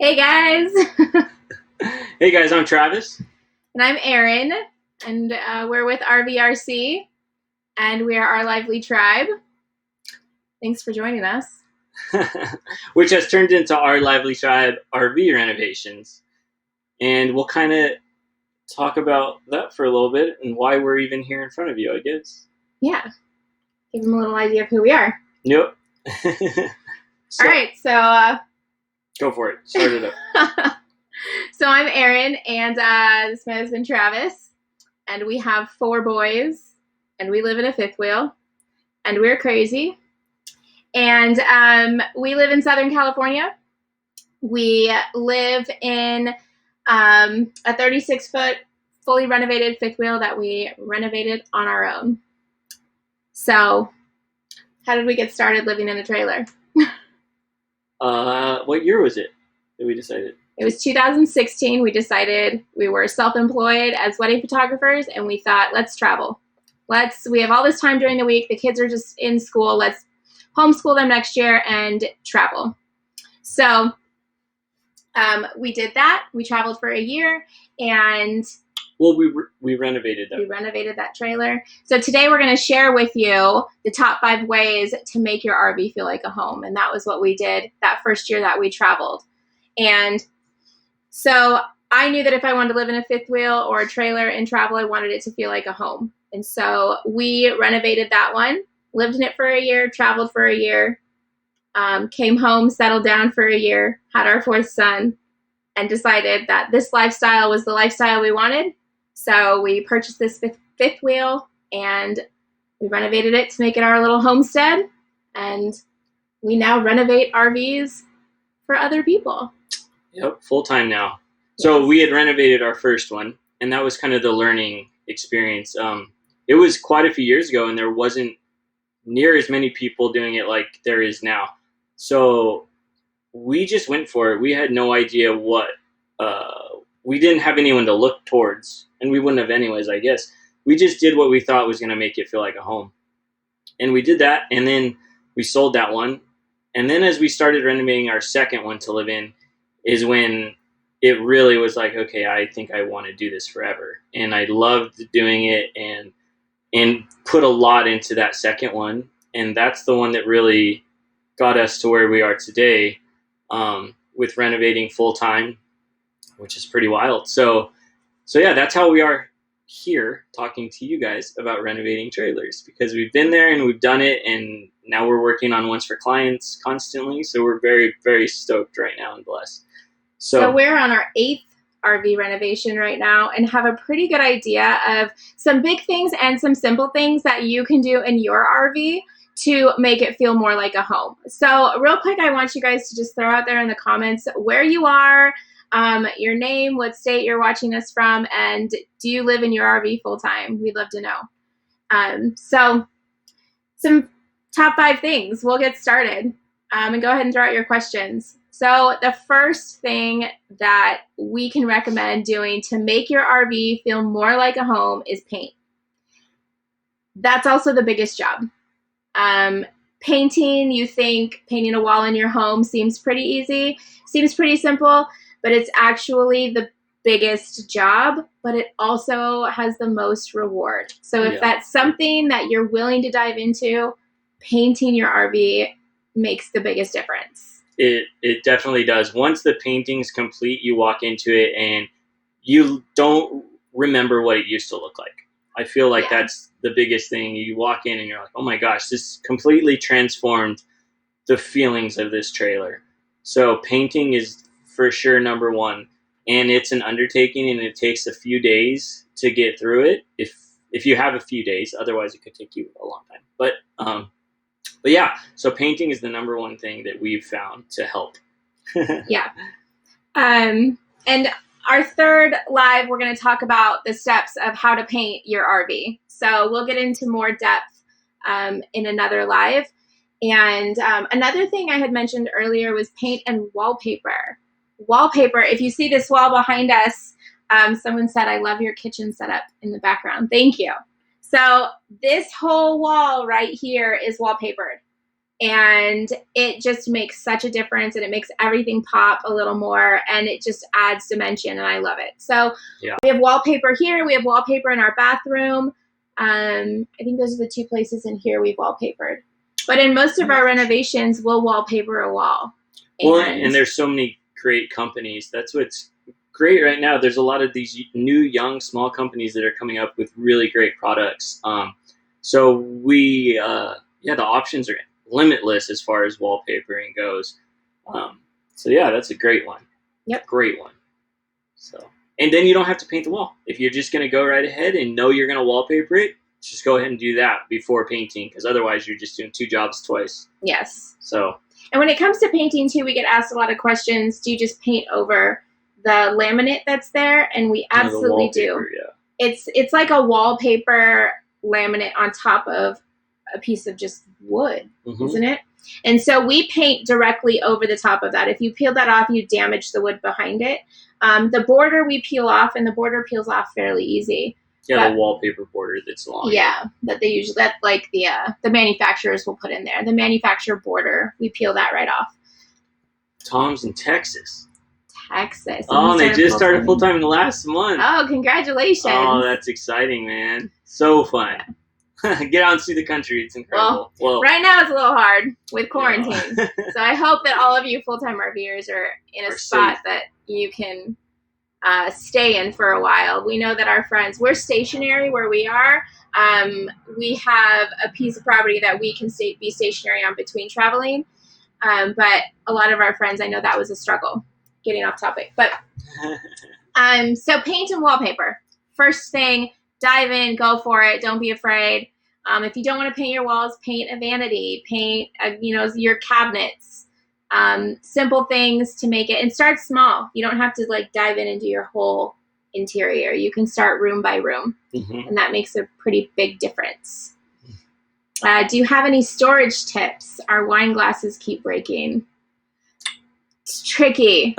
Hey guys, Hey guys, I'm Travis. and I'm Erin, and we're with RVRC, and we are our lively tribe. Thanks for joining us. Which has turned into our Lively Tribe RV renovations. And we'll kind of talk about that for a little bit and why we're even here in front of you, I guess. Yeah, give them a little idea of who we are. Yep. All right, Go for it. Start it up. so I'm Erin, and this is my husband Travis, and we have 4 boys, and we live in a fifth wheel, and we're crazy, and we live in Southern California. We live in a 36-foot fully renovated fifth wheel that we renovated on our own. So, how did we get started living in a trailer? What year was it that we decided? It was 2016. We decided we were self-employed as wedding photographers, and we thought, let's travel. We have all this time during the week. The kids are just in school. Let's homeschool them next year and travel. So we did that. We traveled for a year, and well, we renovated that. We renovated that trailer. So today we're going to share with you the top 5 ways to make your RV feel like a home, and that was what we did that first year that we traveled. And so I knew that if I wanted to live in a fifth wheel or a trailer and travel, I wanted it to feel like a home. And so we renovated that one, lived in it for a year, traveled for a year, came home, settled down for a year, had our 4th son, and decided that this lifestyle was the lifestyle we wanted. So we purchased this fifth wheel, and we renovated it to make it our little homestead. And we now renovate RVs for other people. Yep, full time now. So we had renovated our first one, and that was kind of the learning experience. It was quite a few years ago, and there wasn't near as many people doing it like there is now. So we just went for it. We had no idea what. We didn't have anyone to look towards, and we wouldn't have anyways, I guess. We just did what we thought was going to make it feel like a home. And we did that, and then we sold that one. And then as we started renovating our second one to live in is when it really was like, okay, I think I want to do this forever. And I loved doing it and put a lot into that second one. And that's the one that really got us to where we are today, with renovating full time, which is pretty wild. So yeah, that's how we are here talking to you guys about renovating trailers, because we've been there and we've done it, and now we're working on ones for clients constantly. So we're very, very stoked right now and blessed. So we're on our 8th RV renovation right now and have a pretty good idea of some big things and some simple things that you can do in your RV to make it feel more like a home. So real quick, I want you guys to just throw out there in the comments where you are, your name, what state you're watching us from, and do you live in your RV full time? We'd love to know. So some top 5 things. We'll get started, and go ahead and throw out your questions. So the first thing that we can recommend doing to make your RV feel more like a home is paint. That's also the biggest job. Painting, you think painting a wall in your home seems pretty easy, seems pretty simple, but it's actually the biggest job, but it also has the most reward. So if that's something that you're willing to dive into, painting your RV makes the biggest difference. It definitely does. Once the painting's complete, you walk into it and you don't remember what it used to look like. I feel like that's the biggest thing. You walk in and you're like, oh my gosh, this completely transformed the feelings of this trailer. So painting is for sure number one. And it's an undertaking, and it takes a few days to get through it. If you have a few days, otherwise it could take you a long time. But yeah, so painting is the number one thing that we've found to help. Yeah. And our third live, we're going to talk about the steps of how to paint your RV. So we'll get into more depth in another live. And another thing I had mentioned earlier was paint and wallpaper. Wallpaper, if you see this wall behind us, someone said, I love your kitchen setup in the background. Thank you. So this whole wall right here is wallpapered. and it just makes such a difference, and it makes everything pop a little more, and it just adds dimension, and I love it. So we have wallpaper here. We have wallpaper in our bathroom. I think those are the two places in here we've wallpapered. But in most of our renovations, we'll wallpaper a wall. Well, and there's so many great companies. That's what's great right now. There's a lot of these new, young, small companies that are coming up with really great products. So we, the options are limitless as far as wallpapering goes. So yeah, that's a great one. Yep. Great one. So, and then you don't have to paint the wall. If you're just going to go right ahead and know you're going to wallpaper it, just go ahead and do that before painting, because otherwise you're just doing two jobs twice. Yes. So. And when it comes to painting too, we get asked a lot of questions. Do you just paint over the laminate that's there? And we absolutely do. Yeah. It's like a wallpaper laminate on top of a piece of just wood, isn't it? And so we paint directly over the top of that. If you peel that off, you damage the wood behind it. The border we peel off, and the border peels off fairly easy. Yeah, the wallpaper border that's long. Yeah, that they usually, that like the manufacturers will put in there. The manufacturer border, we peel that right off. Tom's in Texas. Texas. Oh, and they just started full-time in the last month. Oh, congratulations. Oh, that's exciting, man. So fun. Get out and see the country. It's incredible. Well, right now it's a little hard with quarantine. So I hope that all of you full-time RVers are in a spot safe, that you can stay in for a while. We know that our friends, we're stationary where we are. We have a piece of property that we can be stationary on between traveling. But a lot of our friends, I know that was a struggle. Getting off topic. But so paint and wallpaper. First thing, dive in, go for it. Don't be afraid. If you don't want to paint your walls, paint a vanity, paint your cabinets. Simple things to make it, and start small. You don't have to like dive in and do your whole interior. You can start room by room, and that makes a pretty big difference. Do you have any storage tips? Our wine glasses keep breaking. It's tricky.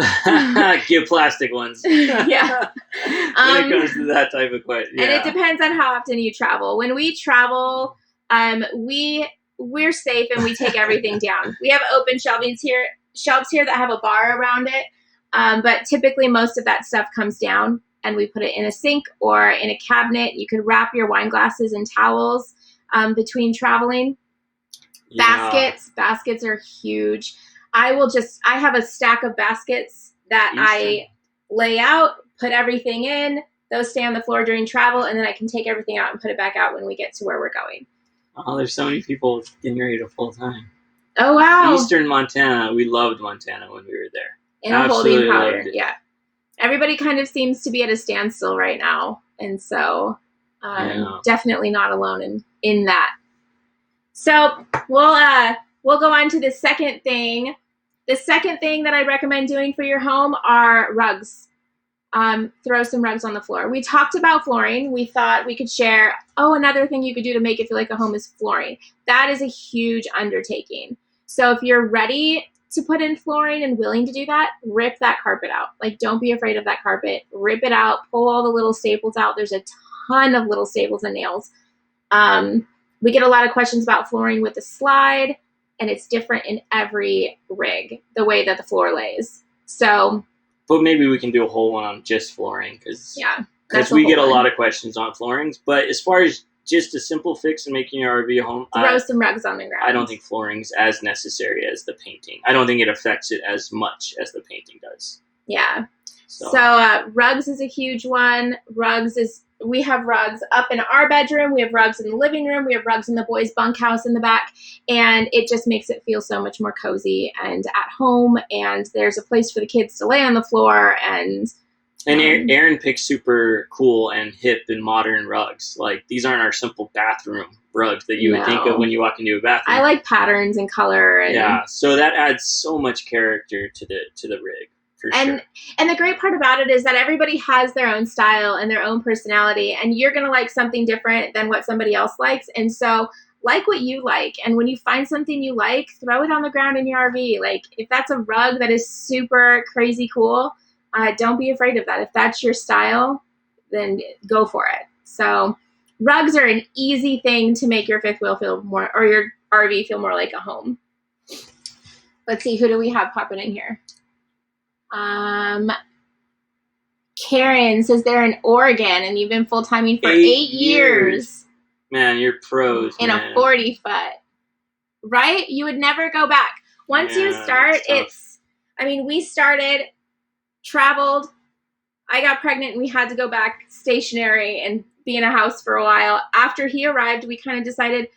Get plastic ones. Yeah. When it comes to that type of question. Yeah. And it depends on how often you travel. When we travel, we're safe and we take everything down. We have open shelves here that have a bar around it. But typically most of that stuff comes down and we put it in a sink or in a cabinet. You could wrap your wine glasses in towels between traveling. Yeah. Baskets are huge. I have a stack of baskets that I lay out, put everything in. Those stay on the floor during travel, and then I can take everything out and put it back out when we get to where we're going. Oh, there's so many people getting ready to full time. Oh, wow. Eastern Montana. We loved Montana when we were there. In a holding pattern, yeah. Everybody kind of seems to be at a standstill right now, and so definitely not alone in that. So we'll go on to the second thing. The second thing that I recommend doing for your home are rugs. Throw some rugs on the floor. We talked about flooring. We thought we could share, another thing you could do to make it feel like a home is flooring. That is a huge undertaking. So if you're ready to put in flooring and willing to do that, rip that carpet out. Like, don't be afraid of that carpet. Rip it out. Pull all the little staples out. There's a ton of little staples and nails. We get a lot of questions about flooring with the slide, and it's different in every rig, the way that the floor lays. So, but maybe we can do a whole one on just flooring, because we get a lot of questions on floorings. But as far as just a simple fix in making your RV a home, throw some rugs on the ground. I don't think flooring's as necessary as the painting. I don't think it affects it as much as the painting does. Yeah. So rugs is a huge one. We have rugs up in our bedroom. We have rugs in the living room. We have rugs in the boys' bunkhouse in the back. And it just makes it feel so much more cozy and at home. And there's a place for the kids to lay on the floor. And Erin picks super cool and hip and modern rugs. Like, these aren't our simple bathroom rugs that you would think of when you walk into a bathroom. I like patterns and color. Yeah, so that adds so much character to the rig. And the great part about it is that everybody has their own style and their own personality, and you're going to like something different than what somebody else likes. And so like what you like. And when you find something you like, throw it on the ground in your RV. Like, if that's a rug that is super crazy cool, don't be afraid of that. If that's your style, then go for it. So rugs are an easy thing to make your fifth wheel feel more, or your RV feel more like a home. Let's see, who do we have popping in here? Karen says they're in Oregon and you've been full-timing for 8 years. Man, you're pros, in a 40-foot. Right? You would never go back. Once you start, we started, traveled. I got pregnant and we had to go back stationary and be in a house for a while. After he arrived, we kind of decided,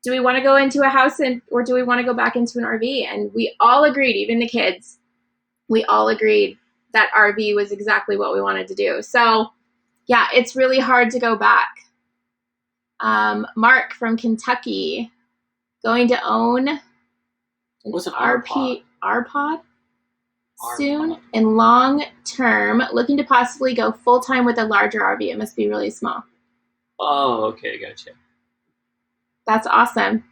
do we want to go into a house or do we want to go back into an RV? And we all agreed, even the kids, we all agreed that RV was exactly what we wanted to do. So yeah, it's really hard to go back. Mark from Kentucky, going to own an RPod soon and long term, looking to possibly go full time with a larger RV. It must be really small. Oh, okay, gotcha. That's awesome.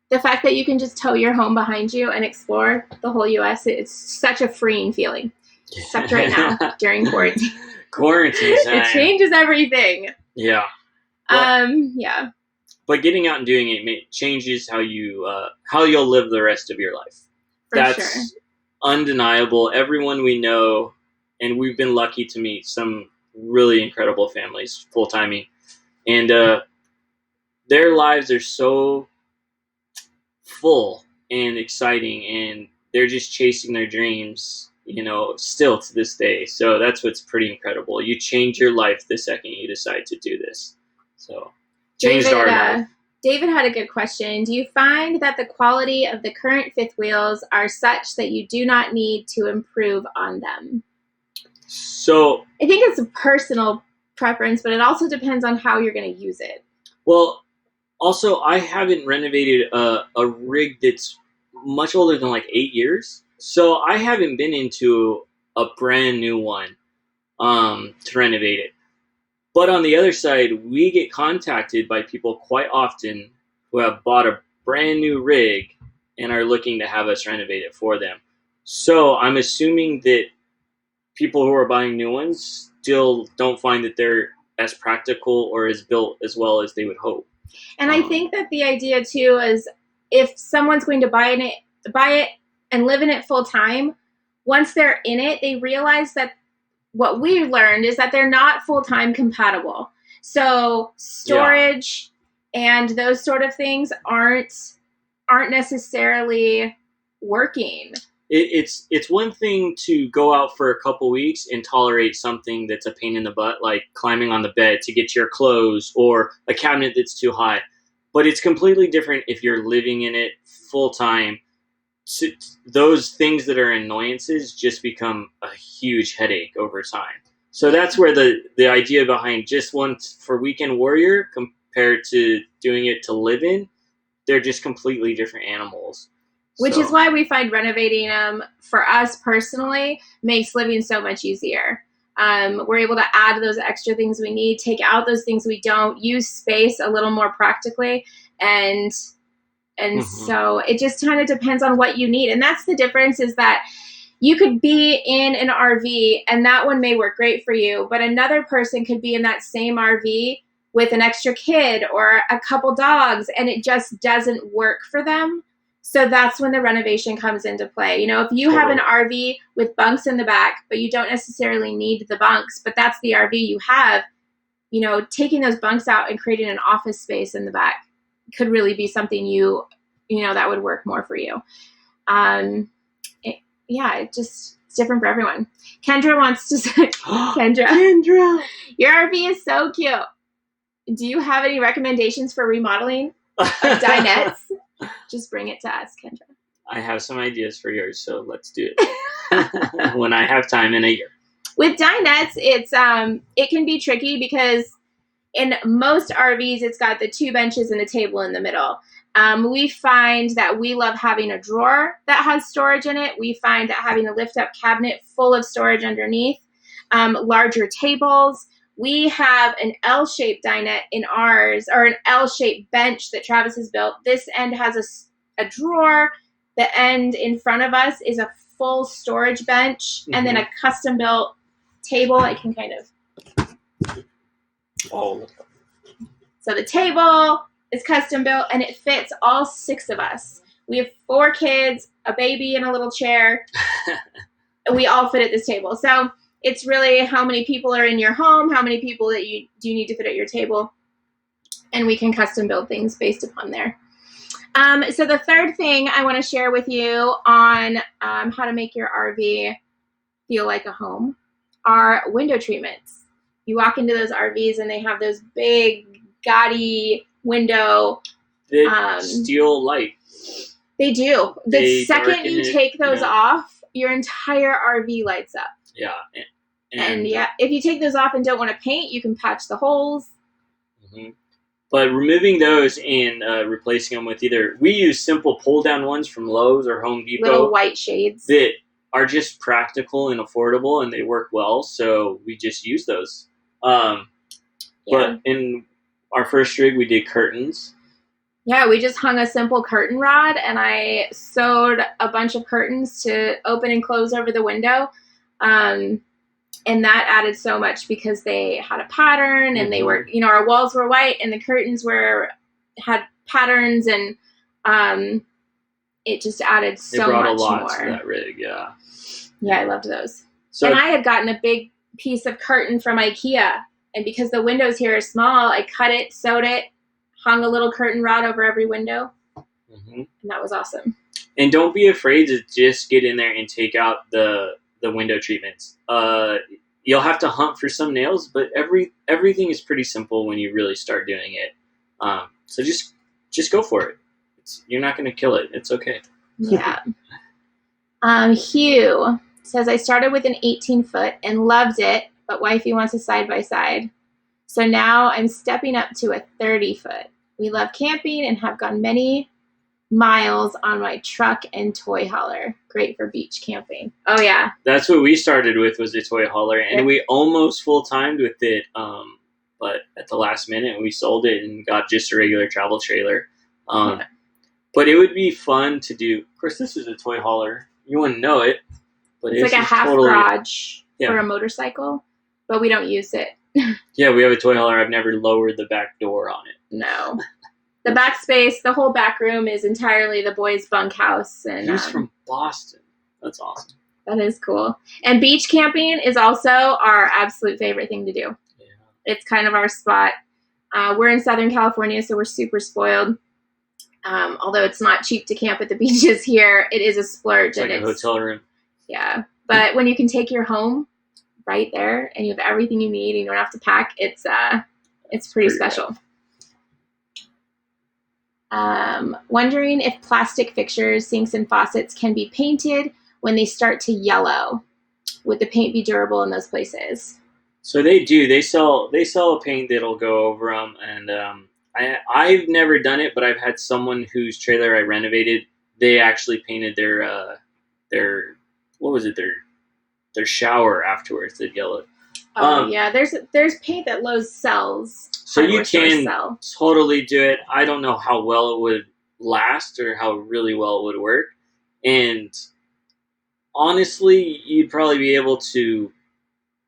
The fact that you can just tow your home behind you and explore the whole U.S., it's such a freeing feeling. Except right now during quarantine. Quarantine time. It changes everything. Yeah. Yeah. But getting out and doing it changes how you'll live the rest of your life. That's undeniable. Everyone we know, and we've been lucky to meet some really incredible families full-timing, and their lives are so full and exciting, and they're just chasing their dreams, still to this day. So that's what's pretty incredible. You change your life the second you decide to do this. So changed our life. David had a good question. Do you find that the quality of the current fifth wheels are such that you do not need to improve on them? So I think it's a personal preference, but it also depends on how you're going to use it. Well, also, I haven't renovated a rig that's much older than like 8 years. So I haven't been into a brand new one to renovate it. But on the other side, we get contacted by people quite often who have bought a brand new rig and are looking to have us renovate it for them. So I'm assuming that people who are buying new ones still don't find that they're as practical or as built as well as they would hope. And I think that the idea too is if someone's going to buy it and live in it full time, once they're in it, they realize that what we learned is that they're not full-time compatible. So storage and those sort of things aren't necessarily working. It's one thing to go out for a couple weeks and tolerate something that's a pain in the butt, like climbing on the bed to get to your clothes or a cabinet that's too high. But it's completely different if you're living in it full time. So those things that are annoyances just become a huge headache over time. So that's where the idea behind just one for weekend warrior compared to doing it to live in, they're just completely different animals. Which is why we find renovating them, for us personally, makes living so much easier. We're able to add those extra things we need, take out those things we don't, use space a little more practically, and so it just kind of depends on what you need. And that's the difference, is that you could be in an RV and that one may work great for you, but another person could be in that same RV with an extra kid or a couple dogs and it just doesn't work for them. So that's when the renovation comes into play. If you have an RV with bunks in the back, but you don't necessarily need the bunks, but that's the RV you have, taking those bunks out and creating an office space in the back could really be something that would work more for you. It's different for everyone. Kendra wants to say, Kendra, your RV is so cute. Do you have any recommendations for remodeling of dinettes? Just bring it to us, Kendra. I have some ideas for yours, so let's do it when I have time in a year. With dinettes, it can be tricky because in most RVs, it's got the 2 benches and a table in the middle. We find that we love having a drawer that has storage in it. We find that having a lift-up cabinet full of storage underneath, larger tables. We have an L-shaped dinette in ours, or an L-shaped bench that Travis has built. This end has a drawer. The end in front of us is a full storage bench, and then a custom-built table. I can kind of... So the table is custom built and it fits all 6 of us. We have 4 kids, a baby, and a little chair. We all fit at this table. So it's really how many people are in your home, how many people that you need to fit at your table, and we can custom build things based upon there. So the third thing I want to share with you on how to make your RV feel like a home are window treatments. You walk into those RVs and they have those big, gaudy window. Steel light. They do. The second you take those off, your entire RV lights up. Yeah. And yeah, if you take those off and don't want to paint, you can patch the holes. Mm-hmm. But removing those and replacing them with we use simple pull-down ones from Lowe's or Home Depot. Little white shades. That are just practical and affordable, and they work well, so we just use those. But in our first rig, we did curtains. Yeah, we just hung a simple curtain rod, and I sewed a bunch of curtains to open and close over the window. And that added so much because they had a pattern, and they were, our walls were white, and the curtains had patterns, and it just added so much more. It brought a lot to that rig, yeah. Yeah, I loved those. So, and I had gotten a big piece of curtain from IKEA, and because the windows here are small, I cut it, sewed it, hung a little curtain rod over every window, and that was awesome. And don't be afraid to just get in there and take out the window treatments. You'll have to hunt for some nails, but everything is pretty simple when you really start doing it. So just go for it. You're not going to kill it. It's okay. Yeah. Hugh says, I started with an 18-foot and loved it, but wifey wants a side-by-side. So now I'm stepping up to a 30-foot. We love camping and have gone many miles on my truck and toy hauler. Great for beach camping. Oh, yeah. That's what we started with, was a toy hauler, and we almost full-timed with it, but at the last minute we sold it and got just a regular travel trailer. But it would be fun to do. Of course, this is a toy hauler. You wouldn't know it, but it's like a half garage for a motorcycle, but we don't use it. Yeah, we have a toy hauler. I've never lowered the back door on it. No. The back space, the whole back room is entirely the boys' bunkhouse. And he's from Boston. That's awesome. That is cool. And beach camping is also our absolute favorite thing to do. Yeah. It's kind of our spot. We're in Southern California, so we're super spoiled. Although it's not cheap to camp at the beaches here, it is a splurge. It's like a hotel room. Yeah. But when you can take your home right there and you have everything you need and you don't have to pack, it's pretty special. Wondering if plastic fixtures, sinks, and faucets can be painted when they start to yellow. Would the paint be durable in those places? So they do. They sell a paint that'll go over them, and I've never done it, but I've had someone whose trailer I renovated. They actually painted their shower afterwards. That yellow. Oh yeah, there's paint that Lowe's sells. So you can totally do it. I don't know how well it would last or how really well it would work. And honestly, you'd probably be able to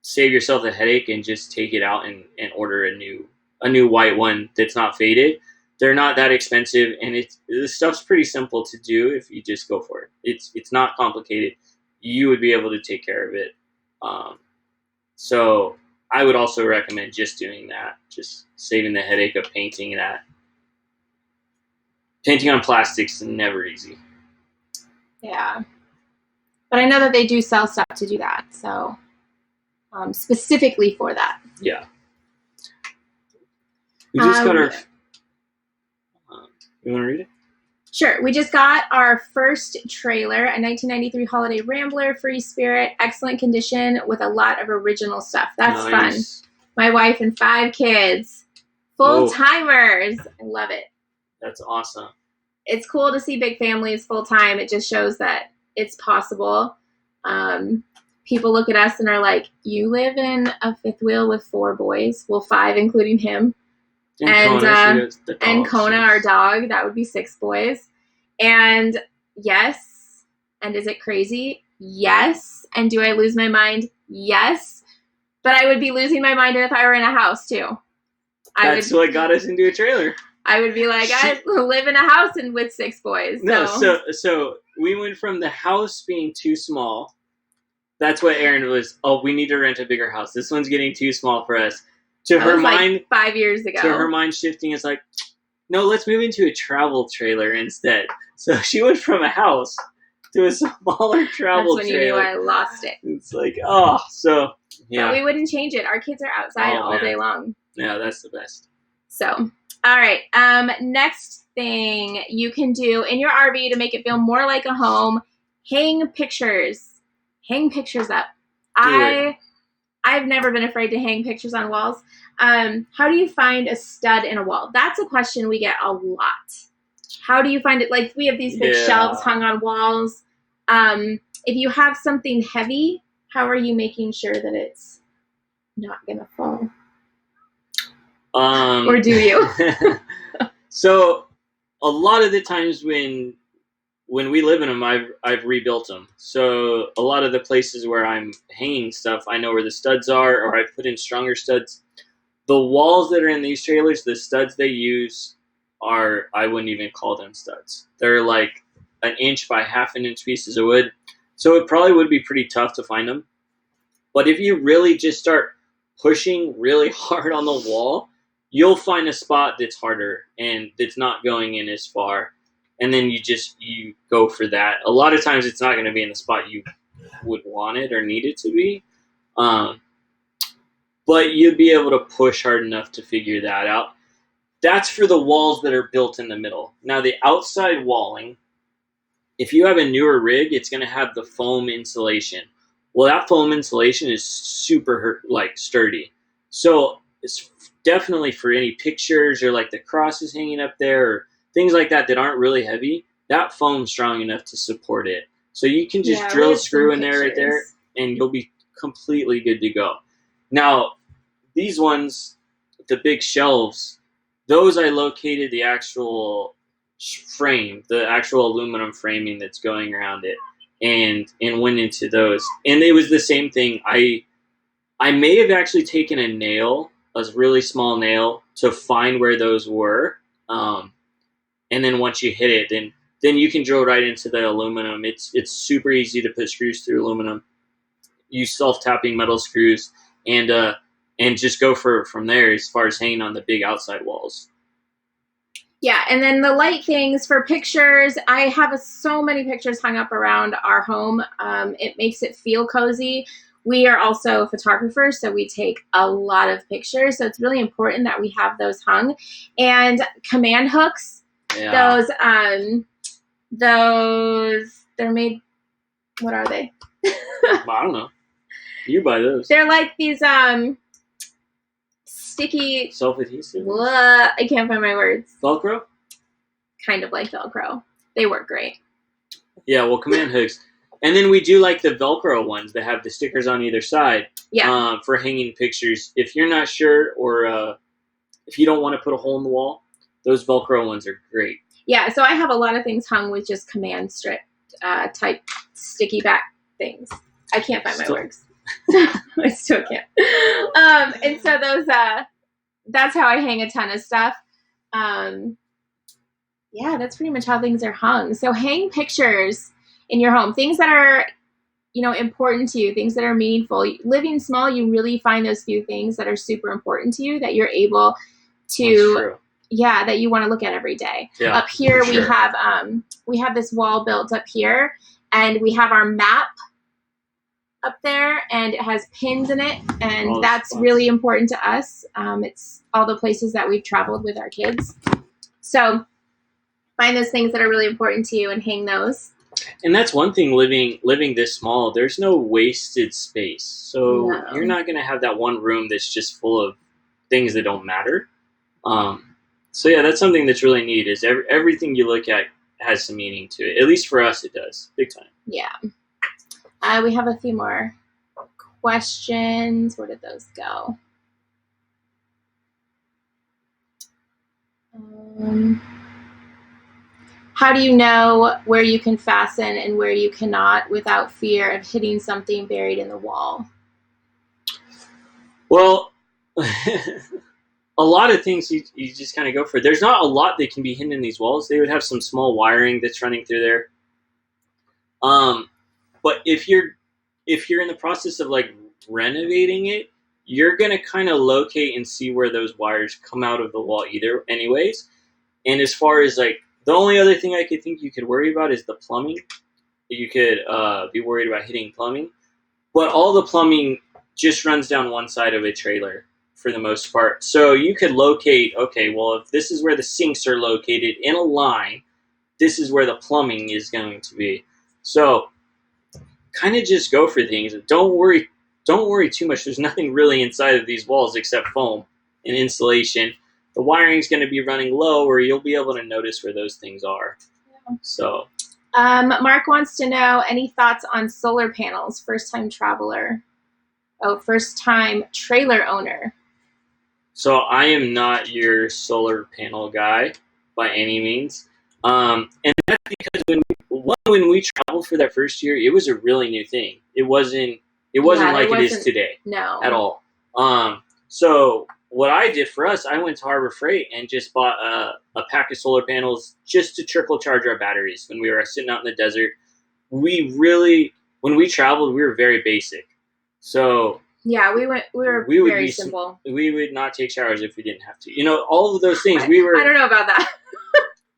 save yourself a headache and just take it out and order a new white one that's not faded. They're not that expensive, and this stuff's pretty simple to do if you just go for it. It's not complicated. You would be able to take care of it. So I would also recommend just doing that, just saving the headache of painting that. Painting on plastic's never easy. Yeah. But I know that they do sell stuff to do that, so specifically for that. Yeah. We just got our... you want to read it? Sure. We just got our first trailer, a 1993 Holiday Rambler, Free Spirit, excellent condition with a lot of original stuff. That's nice. Fun. My wife and 5 kids. Full-timers. I love it. That's awesome. It's cool to see big families full-time. It just shows that it's possible. People look at us and are like, you live in a fifth wheel with 4 boys? Well, 5, including him. And Kona, our dog, that would be 6 boys. And yes. And is it crazy? Yes. And do I lose my mind? Yes. But I would be losing my mind if I were in a house too. That's what got us into a trailer. I would be like, I live in a house and with 6 boys. No, so we went from the house being too small. That's what Erin was. Oh, we need to rent a bigger house. This one's getting too small for us. To her mind, like 5 years ago. To her mind shifting, it's like, no, let's move into a travel trailer instead. So she went from a house to a smaller travel trailer. That's when you knew I lost it. It's like, oh, so yeah. But we wouldn't change it. Our kids are outside all day long. Yeah, that's the best. So, all right. Next thing you can do in your RV to make it feel more like a home: hang pictures. Hang pictures up. I've never been afraid to hang pictures on walls. How do you find a stud in a wall? That's a question we get a lot. How do you find it? Like, we have these big shelves hung on walls. If you have something heavy, how are you making sure that it's not going to fall? Or do you? So a lot of the times when we live in them, I've rebuilt them. So a lot of the places where I'm hanging stuff, I know where the studs are, or I've put in stronger studs. The walls that are in these trailers, the studs they use are, I wouldn't even call them studs. They're like 1 inch by 1/2 inch pieces of wood. So it probably would be pretty tough to find them. But if you really just start pushing really hard on the wall, you'll find a spot that's harder and that's not going in as far. And then you go for that. A lot of times it's not going to be in the spot you would want it or need it to be. But you'd be able to push hard enough to figure that out. That's for the walls that are built in the middle. Now, the outside walling, if you have a newer rig, it's going to have the foam insulation. Well, that foam insulation is super sturdy. So it's definitely for any pictures or like the crosses hanging up there or things like that aren't really heavy. That foam's strong enough to support it. So you can just drill a screw in there right there and you'll be completely good to go. Now, these ones, the big shelves, those I located the actual frame, the actual aluminum framing that's going around it, and went into those. And it was the same thing. I may have actually taken a nail, a really small nail, to find where those were. And then once you hit it, then you can drill right into the aluminum. It's super easy to put screws through aluminum. Use self-tapping metal screws and just go from there as far as hanging on the big outside walls. Yeah, and then the light things for pictures. I have so many pictures hung up around our home. It makes it feel cozy. We are also photographers, so we take a lot of pictures. So it's really important that we have those hung. And command hooks. Yeah. Those they're made. What are they? I don't know. You buy those. They're like these sticky self-adhesive. I can't find my words. Velcro? Kind of like Velcro. They work great. Yeah, well, command hooks. And then we do like the Velcro ones that have the stickers on either side. Yeah. For hanging pictures. If you're not sure or if you don't want to put a hole in the wall, those Velcro ones are great. Yeah, so I have a lot of things hung with just command strip type sticky back things. I can't find my words. I still can't. And so those, that's how I hang a ton of stuff. Yeah, that's pretty much how things are hung. So hang pictures in your home, things that are, important to you, things that are meaningful. Living small, you really find those few things that are super important to you that you're able to, that you want to look at every day. Yeah, up here, we have this wall built up here, and we have our map up there, and it has pins in it, and that's really important to us. It's all the places that we've traveled with our kids. So find those things that are really important to you and hang those. And that's one thing, living this small, there's no wasted space. So you're not going to have that one room that's just full of things that don't matter. So yeah, that's something that's really neat, is everything you look at has some meaning to it. At least for us, it does. Big time. Yeah. We have a few more questions. Where did those go? How do you know where you can fasten and where you cannot without fear of hitting something buried in the wall? Well, a a lot of things you just kind of go for. There's not a lot that can be hidden in these walls. They would have some small wiring that's running through there. But if you're in the process of like renovating it, you're gonna kind of locate and see where those wires come out of the wall either anyways. And as far as like the only other thing I could think you could worry about is the plumbing. You could be worried about hitting plumbing, but all the plumbing just runs down one side of a trailer for the most part. So you could locate, okay, well, if this is where the sinks are located in a line, this is where the plumbing is going to be. So kind of just go for things. Don't worry too much. There's nothing really inside of these walls except foam and insulation. The wiring is going to be running low, or you'll be able to notice where those things are. Yeah. So, Mark wants to know any thoughts on solar panels. First time traveler. Oh, first time trailer owner. So I am not your solar panel guy by any means, and that's because when we traveled for that first year, it was a really new thing. It wasn't like it is today. No, at all. So what I did for us, I went to Harbor Freight and just bought a pack of solar panels just to trickle charge our batteries when we were sitting out in the desert. When we traveled, we were very basic. So yeah, we were very simple. We would not take showers if we didn't have to. All of those things. I don't know about that.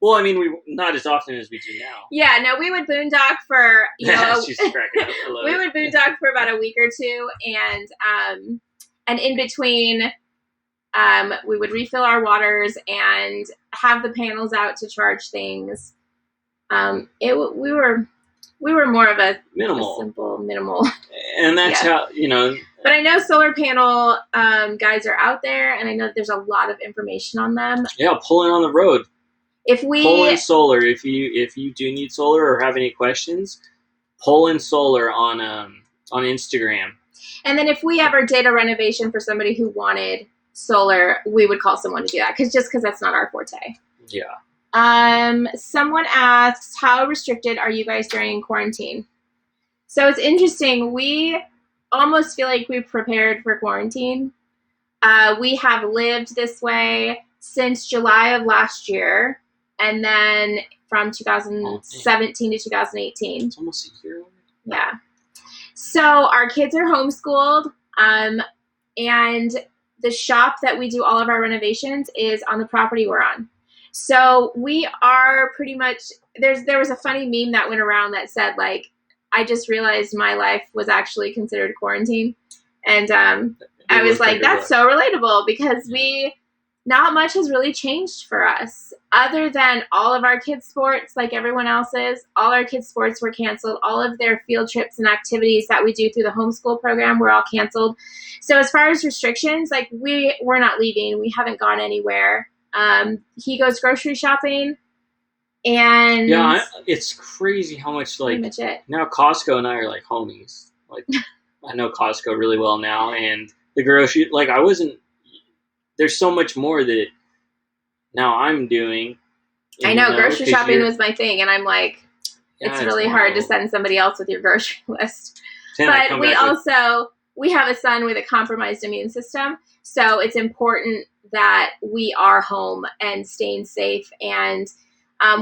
Well, I mean, we not as often as we do now. Yeah, no, we would boondock for she's cracking up. We would boondock for about a week or two, and in between, we would refill our waters and have the panels out to charge things. We were more of a simple, minimal. And that's how But I know solar panel guys are out there, and I know that there's a lot of information on them. Yeah, pull in on the road. Pull in solar if you do need solar or have any questions. Pull in solar on Instagram. And then if we ever did a renovation for somebody who wanted solar, we would call someone to do that because that's not our forte. Yeah. Someone asks, how restricted are you guys during quarantine? So it's interesting. We almost feel like we've prepared for quarantine. We have lived this way since July of last year, and then from 2017 to 2018. It's almost a year. Yeah. So our kids are homeschooled, and the shop that we do all of our renovations is on the property we're on. So we are pretty much, there was a funny meme that went around that said, like, I just realized my life was actually considered quarantine. And I was like, that's so relatable because not much has really changed for us other than all of our kids' sports, like everyone else's. All our kids' sports were canceled. All of their field trips and activities that we do through the homeschool program were all canceled. So as far as restrictions, like we're not leaving. We haven't gone anywhere. He goes grocery shopping. And yeah, it's crazy how much now Costco and I are like homies. Like I know Costco really well now, and the grocery there's so much more that now I'm doing. I know grocery shopping was my thing, and I'm like, it's really hard to send somebody else with your grocery list. But we have a son with a compromised immune system, so it's important that we are home and staying safe. And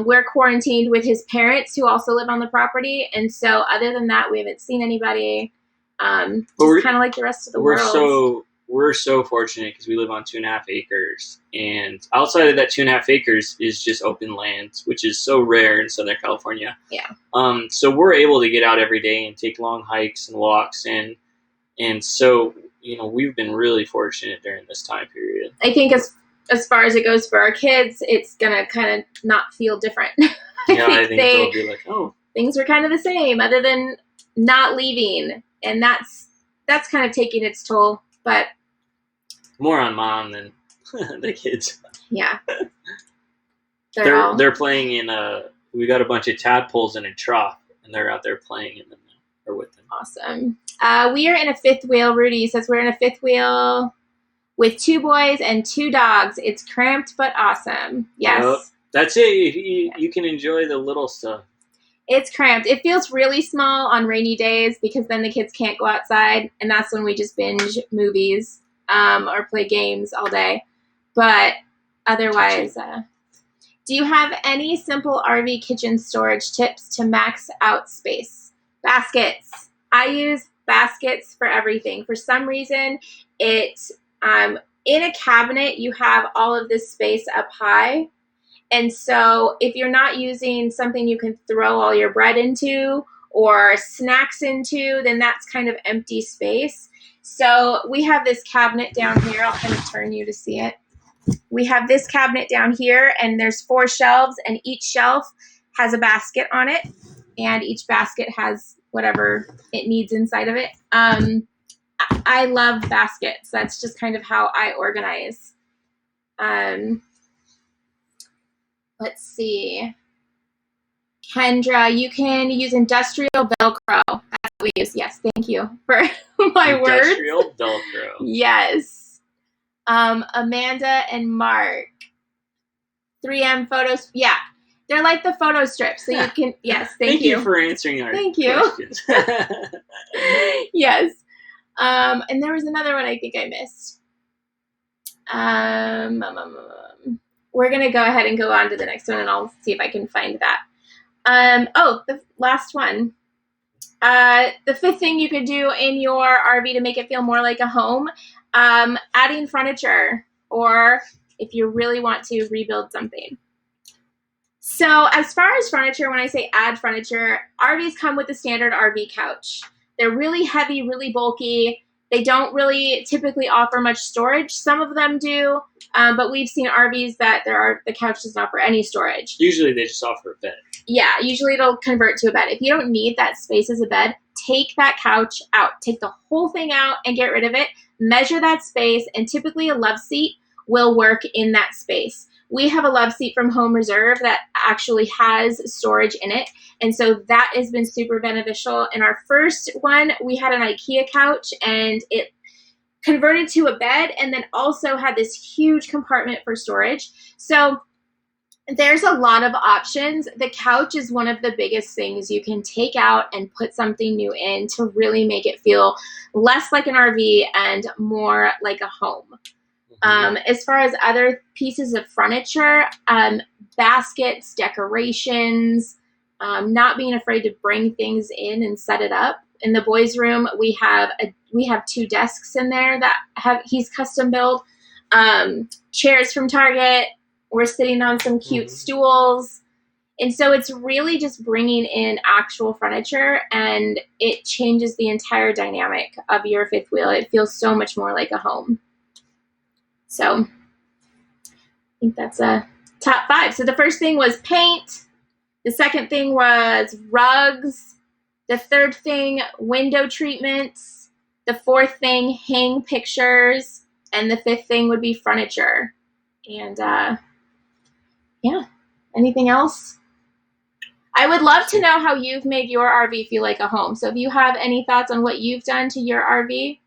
we're quarantined with his parents who also live on the property. And so other than that, we haven't seen anybody. Just kind of like the rest of the world. We're so fortunate because we live on 2.5 acres. And outside of that 2.5 acres is just open land, which is so rare in Southern California. Yeah. So we're able to get out every day and take long hikes and walks. And so, we've been really fortunate during this time period. I think as far as it goes for our kids, it's going to kind of not feel different. I think they'll be like, oh. Things were kind of the same other than not leaving. And that's kind of taking its toll. But more on mom than the kids. Yeah. They're playing in we got a bunch of tadpoles in a trough, and they're out there playing in them now, or with them. Awesome. We are in a fifth wheel. Rudy says we're in a fifth wheel with 2 boys and 2 dogs. It's cramped but awesome. Yes. That's it. You can enjoy the little stuff. It's cramped. It feels really small on rainy days because then the kids can't go outside, and that's when we just binge movies or play games all day. But otherwise, do you have any simple RV kitchen storage tips to max out space? Baskets. I use baskets for everything. For some reason, it's in a cabinet, you have all of this space up high. And so if you're not using something you can throw all your bread into or snacks into, then that's kind of empty space. So we have this cabinet down here. I'll kind of turn you to see it. We have this cabinet down here, and there's 4 shelves, and each shelf has a basket on it, and each basket has whatever it needs inside of it. I love baskets. That's just kind of how I organize. Let's see. Kendra, you can use industrial Velcro. That's what we use. Yes, thank you for my words. Industrial Velcro. Yes. Amanda and Mark. 3M photos. Yeah. They're like the photo strips. So you can, yes, thank you. Thank you for answering our questions. Yes. And there was another one I think I missed. We're going to go ahead and go on to the next one, and I'll see if I can find that. The last one. The 5th thing you could do in your RV to make it feel more like a home, adding furniture, or if you really want to rebuild something. So as far as furniture, when I say add furniture, RVs come with the standard RV couch. They're really heavy, really bulky. They don't really typically offer much storage. Some of them do, but we've seen RVs that the couch doesn't offer any storage. Usually they just offer a bed. Yeah, usually it'll convert to a bed. If you don't need that space as a bed, take that couch out. Take the whole thing out and get rid of it. Measure that space, and typically a love seat will work in that space. We have a love seat from Home Reserve that actually has storage in it, and so that has been super beneficial. In our first one, we had an IKEA couch, and it converted to a bed and then also had this huge compartment for storage. So there's a lot of options. The couch is one of the biggest things you can take out and put something new in to really make it feel less like an RV and more like a home. As far as other pieces of furniture, baskets, decorations, not being afraid to bring things in and set it up. In the boys' room, we have 2 desks in there that he's custom built. Chairs from Target. We're sitting on some cute stools. And so it's really just bringing in actual furniture, and it changes the entire dynamic of your fifth wheel. It feels so much more like a home. So I think that's a top 5. So the first thing was paint. The second thing was rugs. The third thing, window treatments. The fourth thing, hang pictures. And the 5th thing would be furniture. And yeah, anything else? I would love to know how you've made your RV feel like a home. So if you have any thoughts on what you've done to your RV,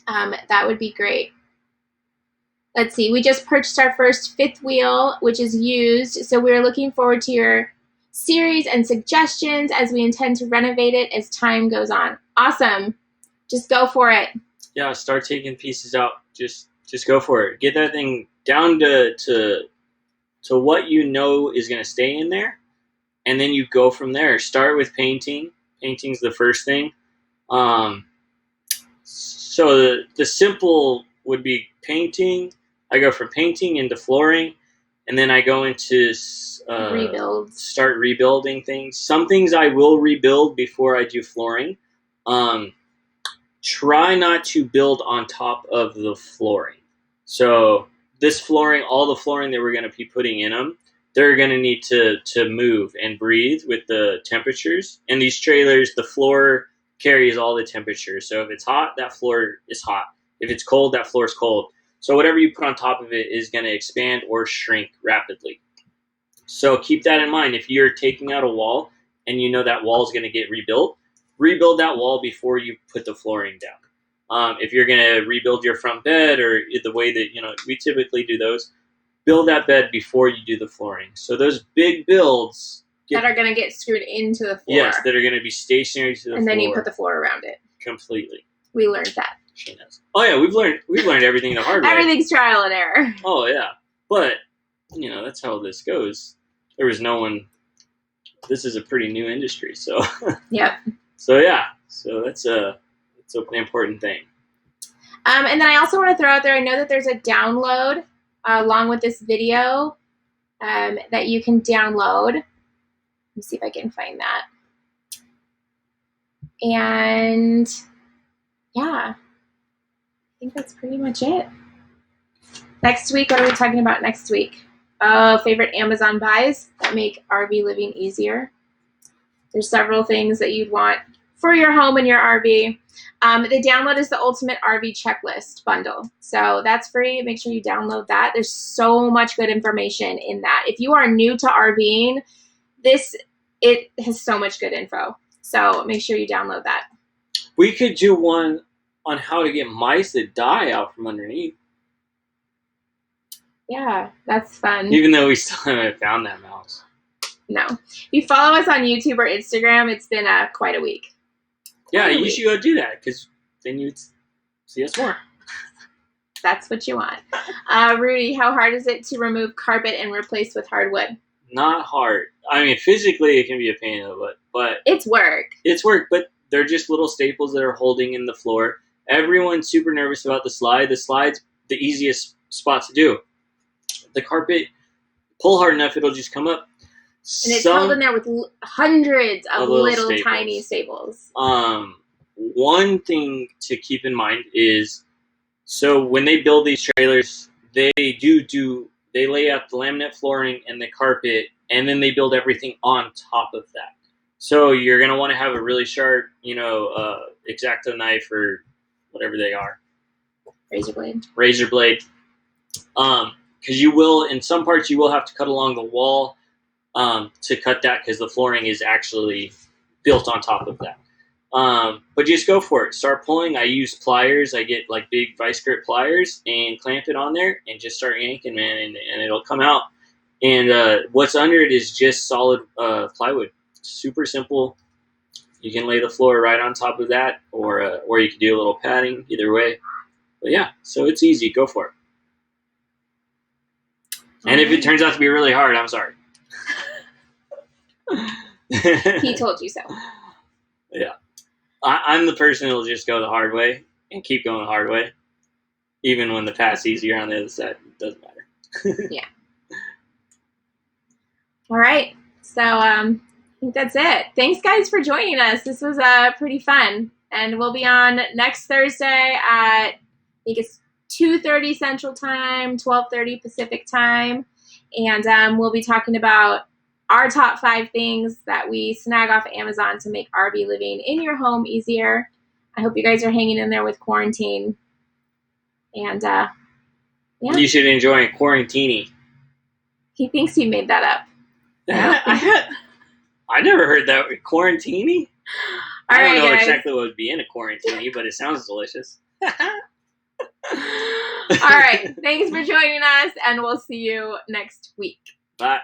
that would be great. Let's see, we just purchased our first 5th wheel, which is used. So we're looking forward to your series and suggestions as we intend to renovate it as time goes on. Awesome. Just go for it. Yeah, start taking pieces out. Just go for it. Get that thing down to what you know is going to stay in there, and then you go from there. Start with painting. Painting's the first thing. So the simple would be painting. I go from painting into flooring, and then I go into start rebuilding things. Some things I will rebuild before I do flooring. Try not to build on top of the flooring. So this flooring, all the flooring that we're going to be putting in them, they're going to need to move and breathe with the temperatures. And these trailers, the floor carries all the temperatures. So if it's hot, that floor is hot. If it's cold, that floor is cold. So whatever you put on top of it is going to expand or shrink rapidly. So keep that in mind. If you're taking out a wall and you know that wall is going to get rebuilt, rebuild that wall before you put the flooring down. If you're going to rebuild your front bed, or the way that we typically do those, build that bed before you do the flooring. So those big builds that are going to get screwed into the floor. Yes, that are going to be stationary to the floor. And then you put the floor around it. Completely. We learned that. She knows. Oh yeah, we've learned everything the hard way. Everything's trial and error. Oh yeah, but that's how this goes. There was no one. This is a pretty new industry, so. Yep. So yeah, so that's an important thing. And then I also want to throw out there, I know that there's a download along with this video that you can download. Let me see if I can find that. And yeah, I think that's pretty much it. Next week, what are we talking about next week? Oh, favorite Amazon buys that make RV living easier. There's several things that you'd want for your home and your RV. The download is the Ultimate RV Checklist bundle. So that's free. Make sure you download that. There's so much good information in that. If you are new to RVing, it has so much good info. So make sure you download that. We could do one on how to get mice that die out from underneath. Yeah, that's fun. Even though we still haven't found that mouse. No. If you follow us on YouTube or Instagram, it's been quite a week. Yeah, you should go do that because then you'd see us more. That's what you want. Rudy, how hard is it to remove carpet and replace with hardwood? Not hard. I mean, physically it can be a pain in the butt, but it's work. It's work, but they're just little staples that are holding in the floor. Everyone's super nervous about the slide. The slide's the easiest spot to do. The carpet, pull hard enough, it'll just come up. And it's held in there with hundreds of little staples. tiny staples. One thing to keep in mind is, so when they build these trailers, they lay out the laminate flooring and the carpet, and then they build everything on top of that. So you're going to want to have a really sharp, X-Acto knife or whatever they are. Razor blade. Because you will, in some parts, you will have to cut along the wall to cut that because the flooring is actually built on top of that. But just go for it. Start pulling. I use pliers. I get like big vice grip pliers and clamp it on there and just start yanking, man, and it'll come out. And what's under it is just solid plywood. Super simple. You can lay the floor right on top of that, or you can do a little padding. Either way. But yeah, so it's easy. Go for it. And if it turns out to be really hard, I'm sorry. He told you so. Yeah. I'm the person who will just go the hard way and keep going the hard way. Even when the path's easier on the other side. It doesn't matter. Yeah. All right. So I think that's it. Thanks, guys, for joining us. This was pretty fun. And we'll be on next Thursday at, I think it's 2:30 Central Time, 12:30 Pacific Time. And we'll be talking about our top 5 things that we snag off Amazon to make RV living in your home easier. I hope you guys are hanging in there with quarantine. And yeah. You should enjoy a quarantini. He thinks he made that up. I never heard that. Quarantini? I don't know guys. exactly what would be in a quarantini, but it sounds delicious. All right. Thanks for joining us, and we'll see you next week. Bye.